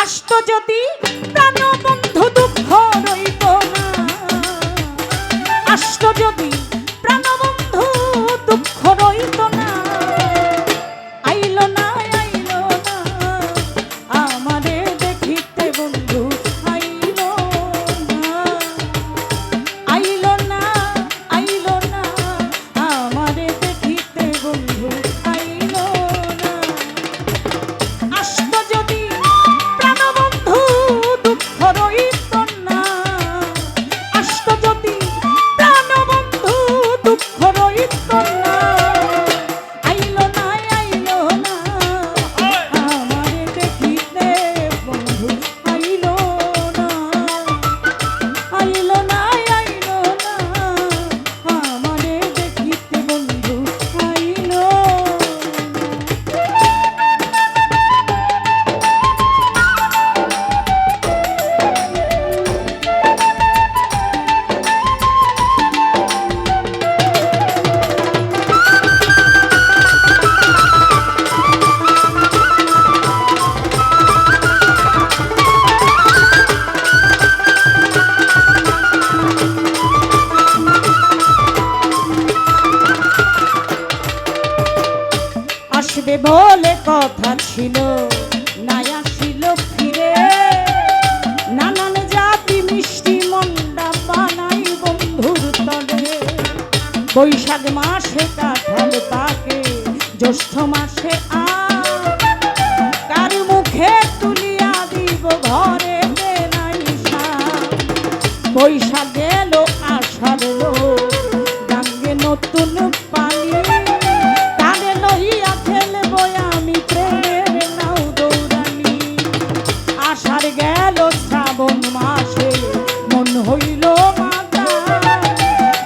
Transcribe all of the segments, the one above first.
আসতো যদি প্রাণবন্ধু দুঃখ রইত না, আসতো যদি প্রাণবন্ধু দুঃখ রইত না, আইলো না আইলো না আমারে দেখিতে বন্ধু, আইলো না আইলো না আইলো না আমারে দেখিতে বন্ধু, আইলো না। আসতো যদি প্রাণবন্ধু দুঃখ রইত না, আসতো যদি প্রাণবন্ধু দুঃখ রইত না, আইলো না আইলো না আমারে দেখিতে বন্ধু, আইলো না আইলো না আইলো না আমারে দেখিতে বন্ধু, আইলো না। আসবে বলে কথা ছিল, নাই আসিল ফিরে, নানান জাতি মিষ্টি মন্ডা বানাই বন্ধুর তলে। বৈশাখ মাসে কাঁঠাল পাকে, জ্যৈষ্ঠ মাসে আম, কার মুখে তুলিয়া দিব ঘরে নাই সাম। বৈশাখ গেল আষাঢ় এলো, গাঙ্গে নতুন পানি, কানে লইয়া খেলবো আমি প্রেমের নাও দৌড়ানি। আষাঢ় গেল শ্রাবণ মাসে, মন হইল মাতা,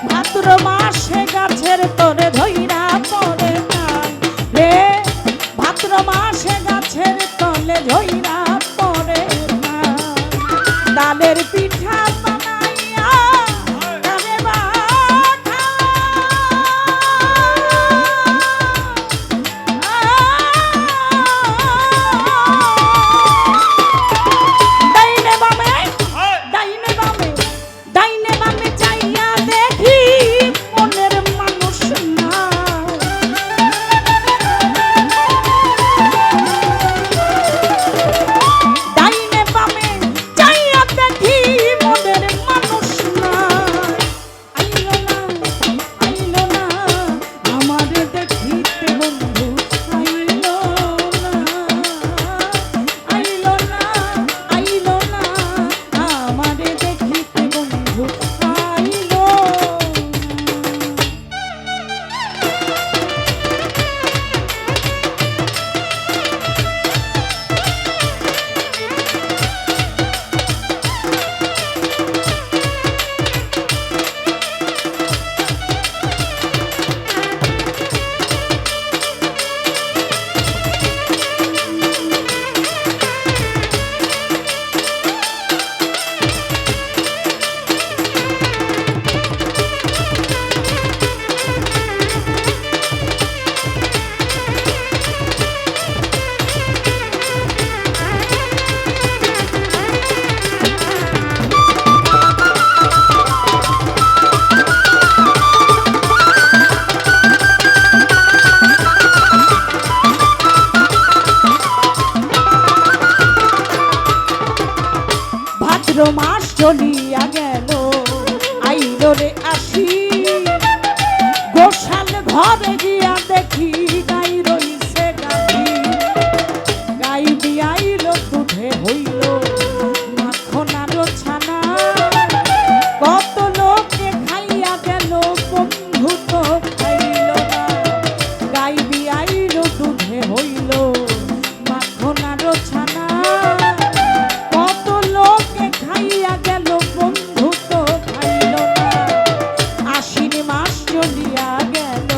ভাদ্র মাসে গাছের তরে ধইরা পড়ে টান রে, ভাদ্র মাসে গাছের তলে ধইরা পড়ে টান। তালের পিঠা বানাইয়া কানে বাঠা, ডাইনে বামে ডাইনে বামে ডাইনে বামে চাইয়া দেখি মনের মানুষ না, ডাইনে বামে চাইয়া দেখি মনের মানুষ না, আইলো না আইলো না আমারে দেখিতে বন্ধু, আইলো না আইলো না আইলো না আমারে দেখিতে বন্ধু, আইলো না। ভাদ্র মাস চলিয়া গেল, আইলো রে আসি, গোশাল ঘরে গিয়া দেখি গাই রইছে গাভী, গাই বিয়াইল দুধে হইল মাখন আরো ছানা, কত লোকে খাইয়া গেল বন্ধু তো খাইল না, গাই বিয়াইল দুধে হইল মাখন আরো ছানা, কত লোকে খাইয়া গেল বন্ধু তো খাইল না। আশ্বিন মাস চলিয়া গেল,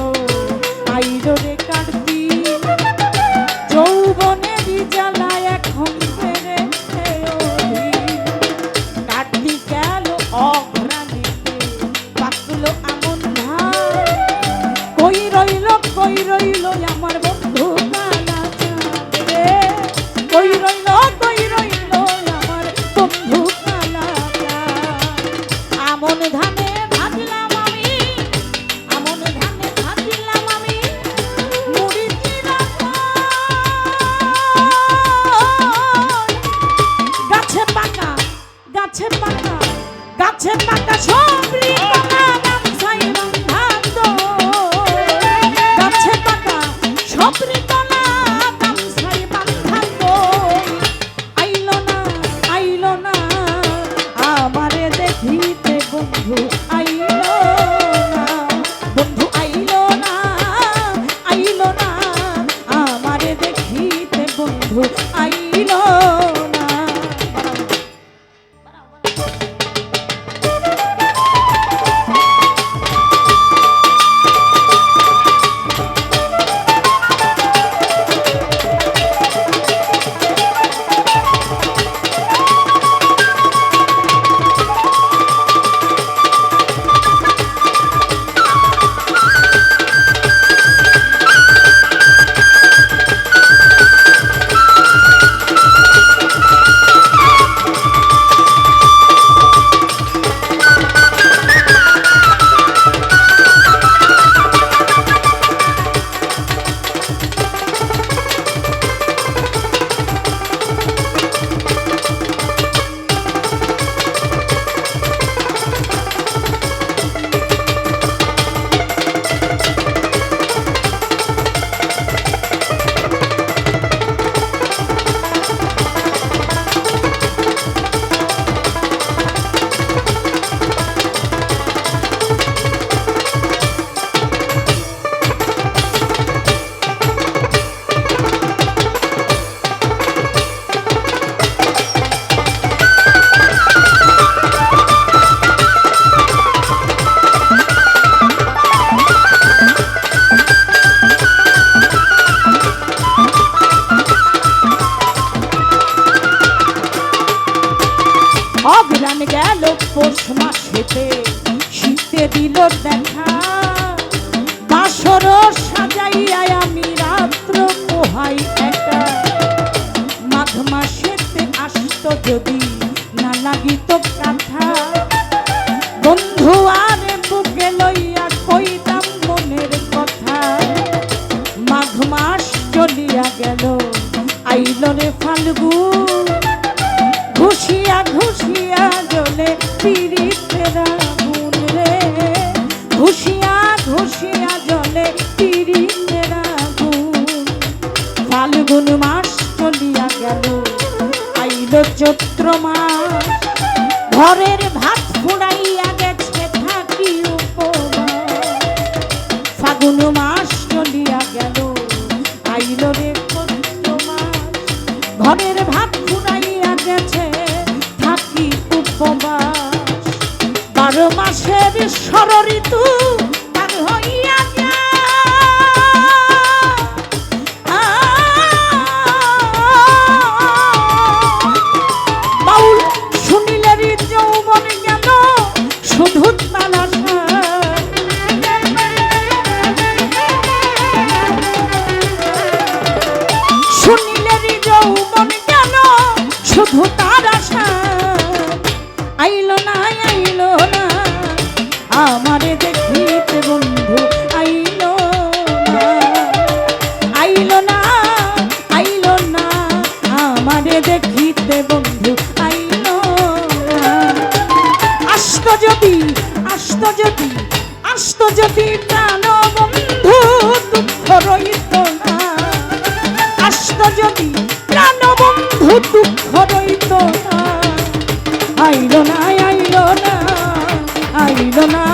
আইলো না। অগ্রাণ গেল পৌষ মাসেতে শীতে দিল দেখা বাসর সাজাইয়া আমি রাত্র পোহাই একা মাঘ মাসেতে আসত যদি না লাগিত কাঁথা বন্ধু আর বুকে লইয়া কইতাম মনের কথা মাঘ মাস চলিয়া গেল আইল রে ফাল্গুন ঘুষিয়া ঘুষিয়া জ্বলে পিরিতের আগুন রে ঘুষিয়া ঘুষিয়া জ্বলে পিরিতের আগুন ফাল্গুন মাস চলিয়া গেল আইল চৈত্র মাস ঘরের ভাত ফুরাইয়া গেছে থাকি উপবাস ফাগুন মাস চলিয়া গেল আইল রে চৈত্র মাস ঘরের ভাত ফুরাইয়া গেছে থাকি উপবাস 12 মাসের ষড় ঋতু পার হইয়া বাউল শুনিলের যৌবন গেল শুধু তালাশা শুনিলের যৌবন গেল শুধু তার আশা আইলো না আমারে দেখিতে বন্ধু আইলো না আমারে দেখিতে বন্ধু আইলো না আসতো যদি প্রাণ বন্ধু দুঃখ রইত না আসতো যদি প্রাণ বন্ধু দুঃখ রইত না আইলো না